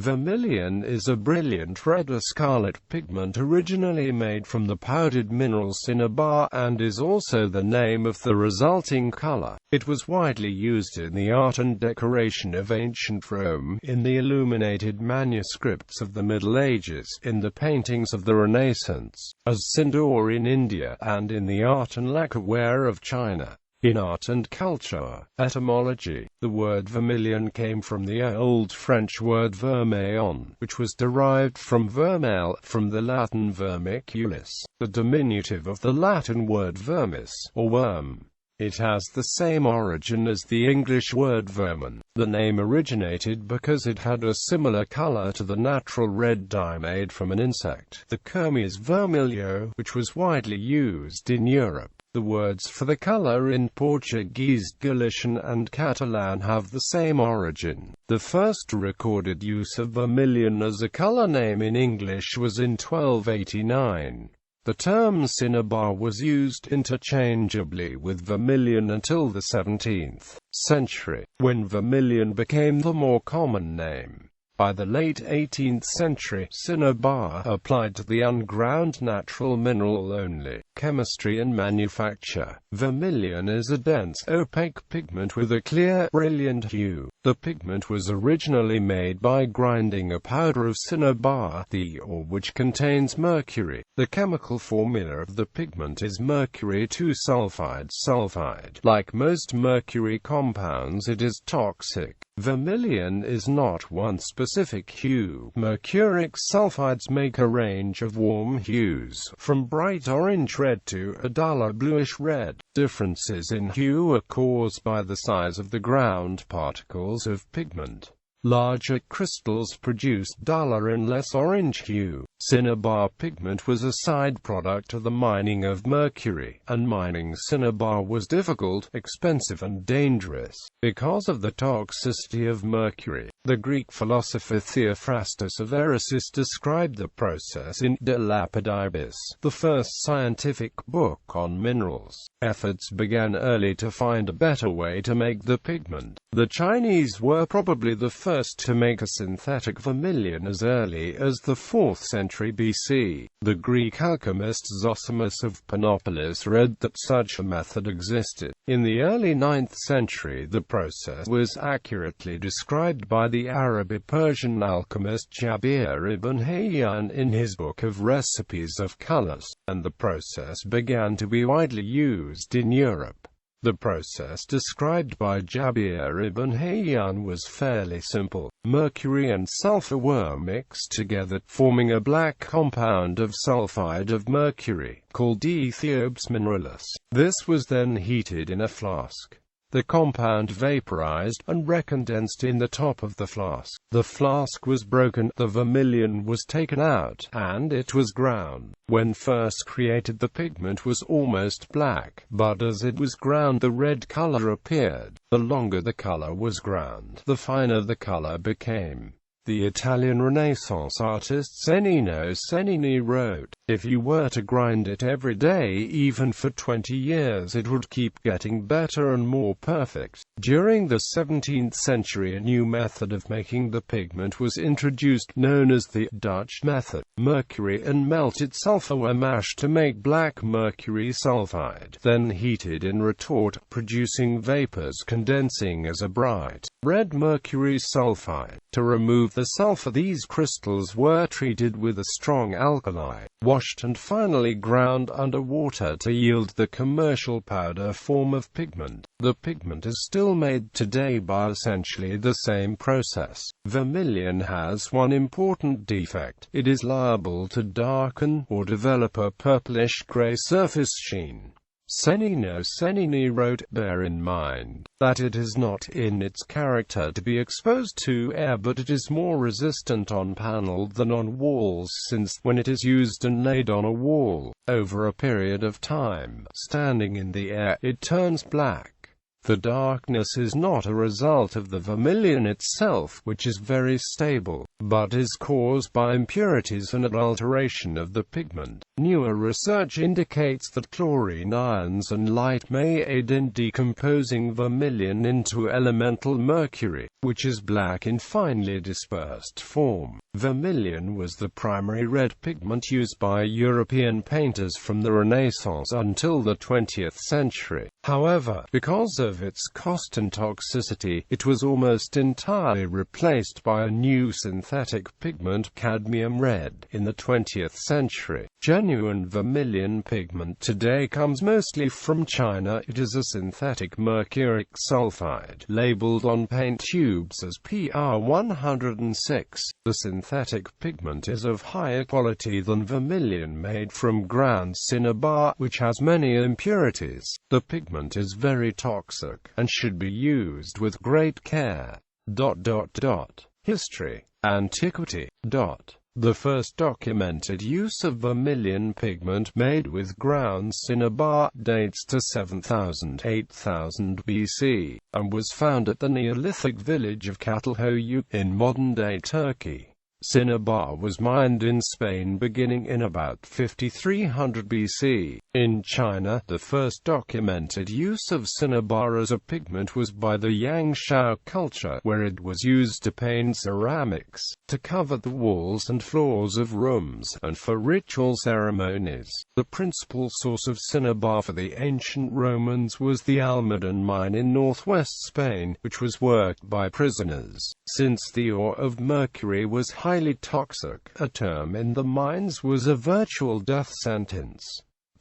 Vermilion is a brilliant red or scarlet pigment originally made from the powdered mineral cinnabar, and is also the name of the resulting color. It was widely used in the art and decoration of ancient Rome, in the illuminated manuscripts of the Middle Ages, in the paintings of the Renaissance, as sindoor in India, and in the art and lacquerware of China. In art and culture. Etymology. The word vermilion came from the Old French word vermilion, which was derived from vermel, from the Latin vermiculus, the diminutive of the Latin word vermis, or worm. It has the same origin as the English word vermin. The name originated because it had a similar color to the natural red dye made from an insect, the Kermes vermelho, which was widely used in Europe. The words for the color in Portuguese, Galician and Catalan have the same origin. The first recorded use of vermilion as a color name in English was in 1289. The term cinnabar was used interchangeably with vermilion until the 17th century, when vermilion became the more common name. By the late 18th century, cinnabar applied to the unground natural mineral only. Chemistry and manufacture. Vermilion is a dense, opaque pigment with a clear, brilliant hue. The pigment was originally made by grinding a powder of cinnabar, the ore which contains mercury. The chemical formula of the pigment is mercury 2 sulfide. Like most mercury compounds, it is toxic. Vermilion is not one specific hue. Mercuric sulfides make a range of warm hues, from bright orange red to a duller bluish red. Differences in hue are caused by the size of the ground particles of pigment. Larger crystals produce duller and less orange hue. Cinnabar pigment was a side product of the mining of mercury, and mining cinnabar was difficult, expensive and dangerous, because of the toxicity of mercury. The Greek philosopher Theophrastus of Eresus described the process in De Lapidibus, the first scientific book on minerals. Efforts began early to find a better way to make the pigment. The Chinese were probably the first to make a synthetic vermilion as early as the 4th century BC. The Greek alchemist Zosimus of Panopolis read that such a method existed. In the early 9th century, the process was accurately described by the Arabic-Persian alchemist Jabir ibn Hayyan in his book of recipes of colors, and the process began to be widely used in Europe. The process described by Jabir ibn Hayyan was fairly simple. Mercury and sulfur were mixed together, forming a black compound of sulfide of mercury, called Aethiopes mineralis. This was then heated in a flask. The compound vaporized and recondensed in the top of the flask. The flask was broken, the vermilion was taken out, and it was ground. When first created, the pigment was almost black, but as it was ground, the red color appeared. The longer the color was ground, the finer the color became. The Italian Renaissance artist Cennino Cennini wrote, "If you were to grind it every day, even for 20 years, it would keep getting better and more perfect." During the 17th century, a new method of making the pigment was introduced, known as the Dutch method. Mercury and melted sulfur were mashed to make black mercury sulfide, then heated in retort, producing vapors condensing as a bright red mercury sulfide. To remove the sulfur, these crystals were treated with a strong alkali, washed and finally ground under water to yield the commercial powder form of pigment. The pigment is still made today by essentially the same process. Vermilion has one important defect: it is liable to darken or develop a purplish-gray surface sheen. Cennino Cennini wrote, "Bear in mind that it is not in its character to be exposed to air, but it is more resistant on panel than on walls, since, when it is used and laid on a wall, over a period of time, standing in the air, it turns black." The darkness is not a result of the vermilion itself, which is very stable, but is caused by impurities and adulteration of the pigment. Newer research indicates that chlorine ions and light may aid in decomposing vermilion into elemental mercury, which is black in finely dispersed form. Vermilion was the primary red pigment used by European painters from the Renaissance until the 20th century. However, because of its cost and toxicity, it was almost entirely replaced by a new synthetic pigment, cadmium red, in the 20th century. Genuine vermilion pigment today comes mostly from China. It is a synthetic mercuric sulfide, labeled on paint tubes as PR106. The synthetic pigment is of higher quality than vermilion made from ground cinnabar, which has many impurities. The pigment is very toxic, and should be used with great care. History. Antiquity. The first documented use of vermilion pigment made with ground cinnabar dates to 7000–8000 BC, and was found at the Neolithic village of Catalhoyuk in modern-day Turkey. Cinnabar was mined in Spain beginning in about 5300 BC. In China, the first documented use of cinnabar as a pigment was by the Yangshao culture, where it was used to paint ceramics, to cover the walls and floors of rooms, and for ritual ceremonies. The principal source of cinnabar for the ancient Romans was the Almaden mine in northwest Spain, which was worked by prisoners. Since the ore of mercury was highly toxic, a term in the mines was a virtual death sentence.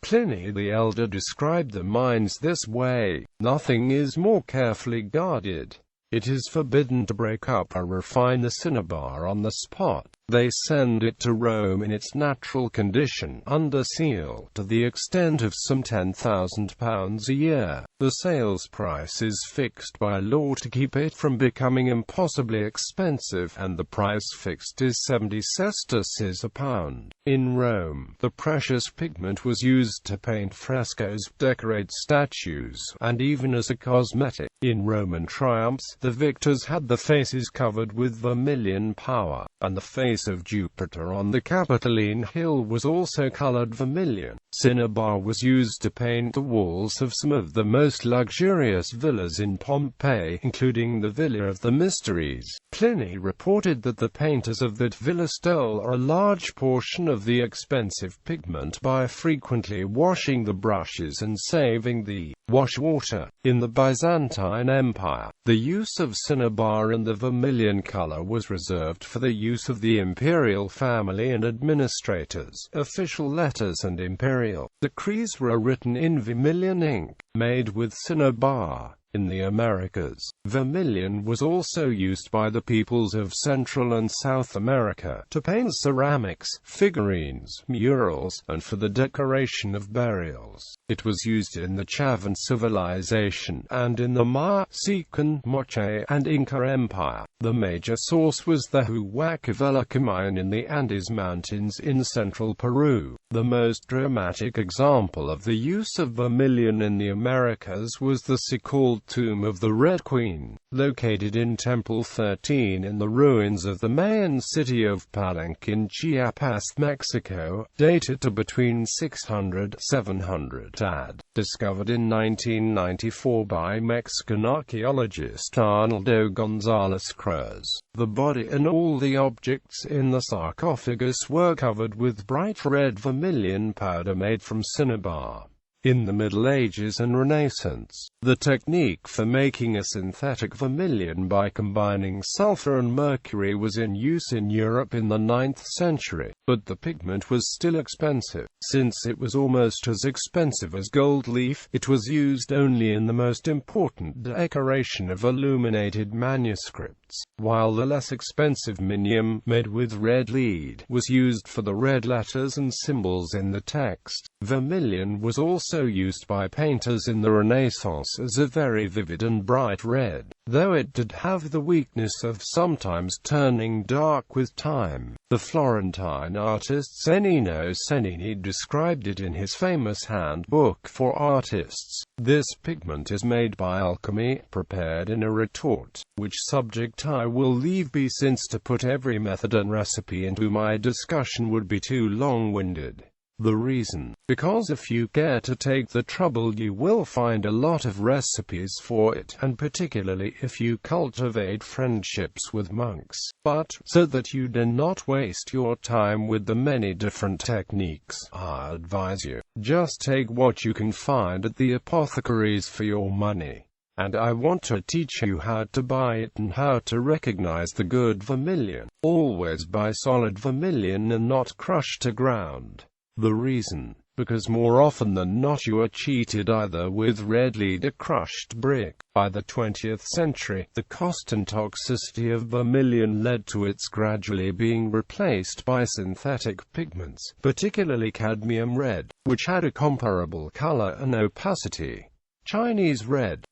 Pliny the Elder described the mines this way: "Nothing is more carefully guarded. It is forbidden to break up or refine the cinnabar on the spot. They send it to Rome in its natural condition, under seal, to the extent of some £10,000 a year. The sales price is fixed by law to keep it from becoming impossibly expensive, and the price fixed is 70 sesterces a pound." In Rome, the precious pigment was used to paint frescoes, decorate statues, and even as a cosmetic. In Roman triumphs, the victors had the faces covered with vermilion powder, and the face of Jupiter on the Capitoline Hill was also colored vermilion. Cinnabar was used to paint the walls of some of the most luxurious villas in Pompeii, including the Villa of the Mysteries. Pliny reported that the painters of that villa stole a large portion of the expensive pigment by frequently washing the brushes and saving the wash water. In the Byzantine Empire, the use of cinnabar and the vermilion color was reserved for the use of the imperial family and administrators. Official letters and imperial decrees were written in vermilion ink, made with cinnabar. In the Americas, vermilion was also used by the peoples of Central and South America to paint ceramics, figurines, murals, and for the decoration of burials. It was used in the Chavan civilization and in the Maya, Sican, Moche, and Inca Empire. The major source was the Huancavelica mine in the Andes Mountains in central Peru. The most dramatic example of the use of vermilion in the Americas was the so-called Tomb of the Red Queen, located in Temple 13 in the ruins of the Mayan city of Palenque in Chiapas, Mexico, dated to between 600–700 AD. Discovered in 1994 by Mexican archaeologist Arnoldo González Cruz. The body and all the objects in the sarcophagus were covered with bright red vermilion powder made from cinnabar. In the Middle Ages and Renaissance, the technique for making a synthetic vermilion by combining sulfur and mercury was in use in Europe in the 9th century, but the pigment was still expensive. Since it was almost as expensive as gold leaf, it was used only in the most important decoration of illuminated manuscripts, while the less expensive minium, made with red lead, was used for the red letters and symbols in the text. Vermilion was also used by painters in the Renaissance as a very vivid and bright red. though it did have the weakness of sometimes turning dark with time. The Florentine artist Cennino Cennini described it in his famous handbook for artists. This pigment is made by alchemy, prepared in a retort, which subject I will leave be, since to put every method and recipe into my discussion would be too long-winded. The reason: because if you care to take the trouble you will find a lot of recipes for it, and particularly if you cultivate friendships with monks. But, so that you do not waste your time with the many different techniques, I advise you, just take what you can find at the apothecaries for your money. And I want to teach you how to buy it and how to recognize the good vermilion. Always buy solid vermilion and not crushed to ground. The reason: because more often than not you are cheated either with red lead or crushed brick. By the 20th century, the cost and toxicity of vermilion led to its gradually being replaced by synthetic pigments, particularly cadmium red, which had a comparable color and opacity. Chinese red.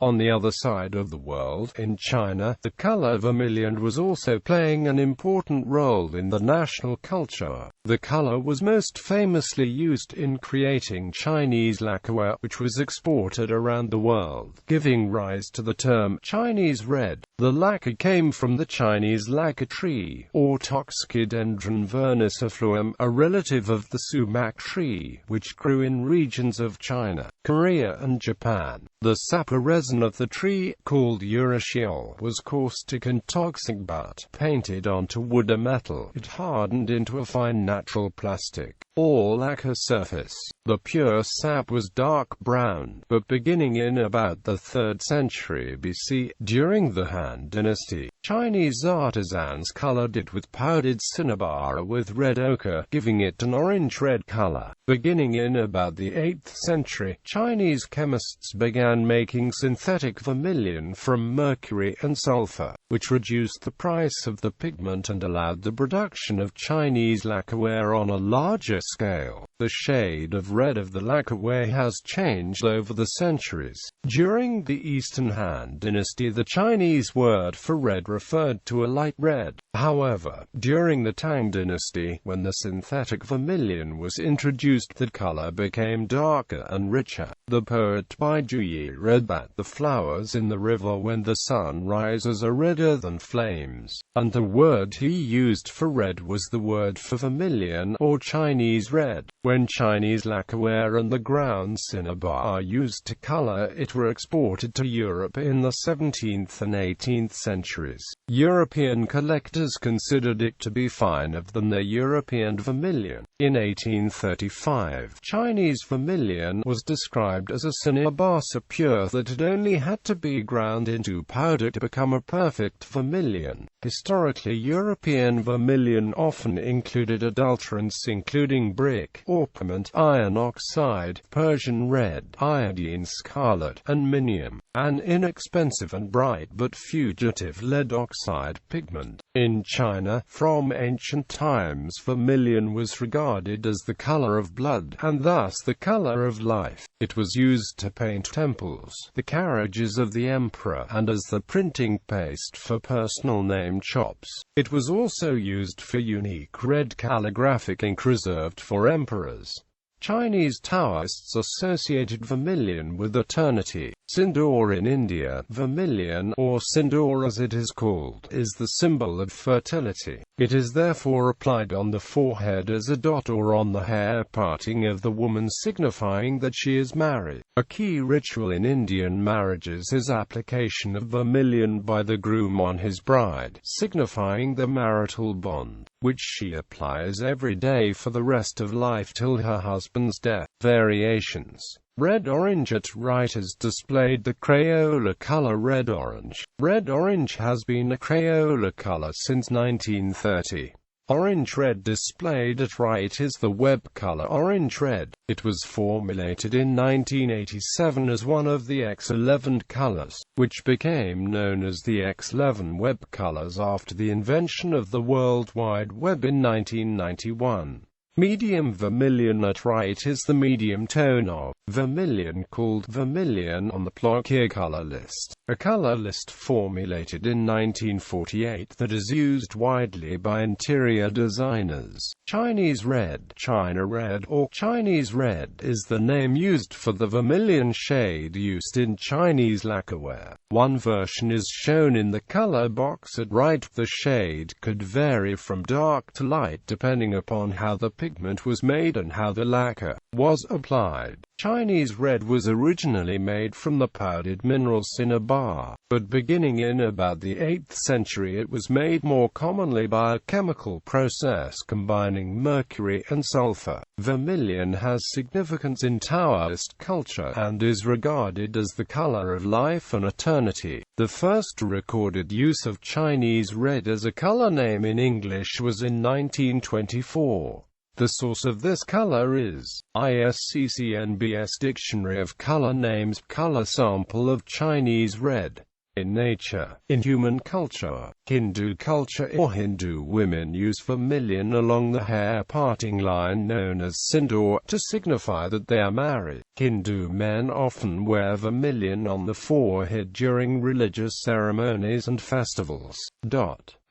On the other side of the world, in China, the color vermilion was also playing an important role in the national culture. The color was most famously used in creating Chinese lacquerware, which was exported around the world, giving rise to the term Chinese red. The lacquer came from the Chinese lacquer tree, or Toxicodendron vernicifluum, a relative of the sumac tree, which grew in regions of China, Korea and Japan. The sap or resin of the tree, called urushiol, was caustic and toxic, but, painted onto wood or metal, it hardened into a fine natural plastic, or lacquer surface. The pure sap was dark brown, but beginning in about the 3rd century BC, during the Han Dynasty, Chinese artisans colored it with powdered cinnabar with red ochre, giving it an orange-red color. Beginning in about the 8th century, Chinese chemists began making synthetic vermilion from mercury and sulfur, which reduced the price of the pigment and allowed the production of Chinese lacquerware on a larger scale. The shade of red of the lacquerware has changed over the centuries. During the Eastern Han Dynasty, the Chinese word for red referred to a light red. However, during the Tang Dynasty, when the synthetic vermilion was introduced, the color became darker and richer. The poet Bai Juyi read that the flowers in the river when the sun rises are redder than flames, and the word he used for red was the word for vermilion, or Chinese red. When Chinese lacquerware and the ground cinnabar are used to color it were exported to Europe in the 17th and 18th centuries. European collectors considered it to be finer than their European vermilion. In 1835, Chinese vermilion was described as a cinnabar so pure that it only had to be ground into powder to become a perfect vermilion. Historically, European vermilion often included adulterants including brick, orpiment, iron oxide, Persian red, iodine scarlet, and minium, an inexpensive and bright but fugitive lead oxide pigment. In China, from ancient times, vermilion was regarded as the color of blood, and thus the color of life. It was used to paint temples, the carriages of the emperor, and as the printing paste for personal name chops. It was also used for unique red calligraphic ink reserved for emperors. Chinese Taoists associated vermilion with eternity. Sindoor in India, vermilion, or sindoor as it is called, is the symbol of fertility. It is therefore applied on the forehead as a dot or on the hair parting of the woman, signifying that she is married. A key ritual in Indian marriages is application of vermilion by the groom on his bride, signifying the marital bond, which she applies every day for the rest of life till her husband's death. Variations. Red-orange. At right is displayed the Crayola color red-orange. Red-orange has been a Crayola color since 1930. Orange-red displayed at right is the web color orange-red. It was formulated in 1987 as one of the X11 colors, which became known as the X11 web colors after the invention of the World Wide Web in 1991. Medium vermilion. At right is the medium tone of vermilion called vermilion on the Ploquet color list. a color list formulated in 1948 that is used widely by interior designers. Chinese red, China red, or Chinese red is the name used for the vermilion shade used in Chinese lacquerware. One version is shown in the color box at right. The shade could vary from dark to light depending upon how the pigment was made and how the lacquer was applied. Chinese red was originally made from the powdered mineral cinnabar, but beginning in about the 8th century it was made more commonly by a chemical process combining mercury and sulfur. Vermilion has significance in Taoist culture and is regarded as the color of life and eternity. The first recorded use of Chinese red as a color name in English was in 1924. The source of this color is ISCCNBS Dictionary of Color Names, color sample of Chinese red. In nature, in human culture, Hindu culture or Hindu women use vermilion along the hair parting line known as sindoor to signify that they are married. Hindu men often wear vermilion on the forehead during religious ceremonies and festivals.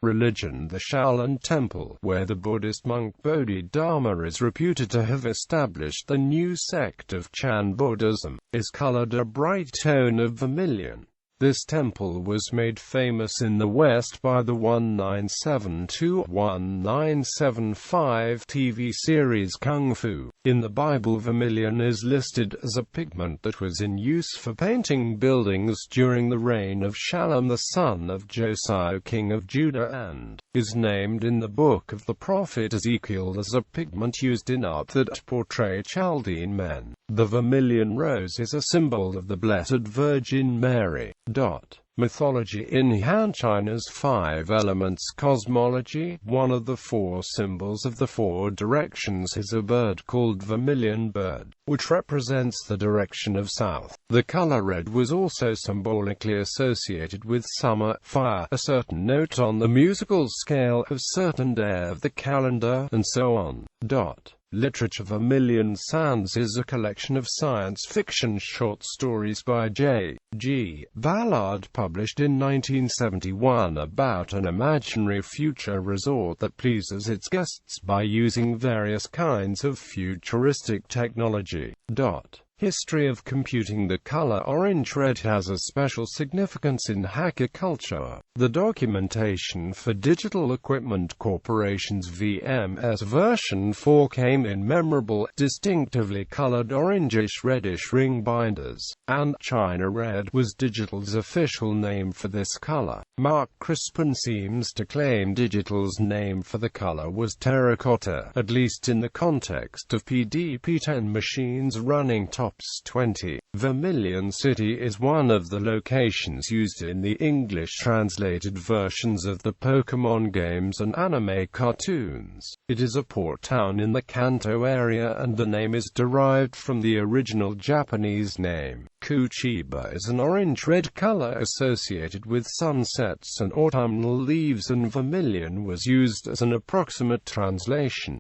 Religion. The Shaolin Temple, where the Buddhist monk Bodhidharma is reputed to have established the new sect of Chan Buddhism, is colored a bright tone of vermilion. This temple was made famous in the West by the 1972-1975 TV series Kung Fu. In the Bible, vermilion is listed as a pigment that was in use for painting buildings during the reign of Shallum the son of Josiah, king of Judah, and is named in the book of the prophet Ezekiel as a pigment used in art that portray Chaldean men. The vermilion rose is a symbol of the Blessed Virgin Mary. Mythology. In Han China's 5 elements cosmology, one of the 4 symbols of the 4 directions is a bird called vermilion bird, which represents the direction of south. The color red was also symbolically associated with summer, fire, a certain note on the musical scale, a certain day of the calendar, and so on. Literature. Vermilion Sands is a collection of science fiction short stories by J.G. Ballard published in 1971 about an imaginary future resort that pleases its guests by using various kinds of futuristic technology. History of computing. The color orange red has a special significance in hacker culture. The documentation for Digital Equipment Corporation's VMS version 4 came in memorable, distinctively colored orangish-reddish ring binders, and China red was Digital's official name for this color. Mark Crispin seems to claim Digital's name for the color was terracotta, at least in the context of PDP-10 machines running TOPS 20. Vermilion City is one of the locations used in the English translated versions of the Pokemon games and anime cartoons. It is a port town in the Kanto area and the name is derived from the original Japanese name. Kuchiba is an orange-red color associated with sunsets and autumnal leaves, and vermilion was used as an approximate translation.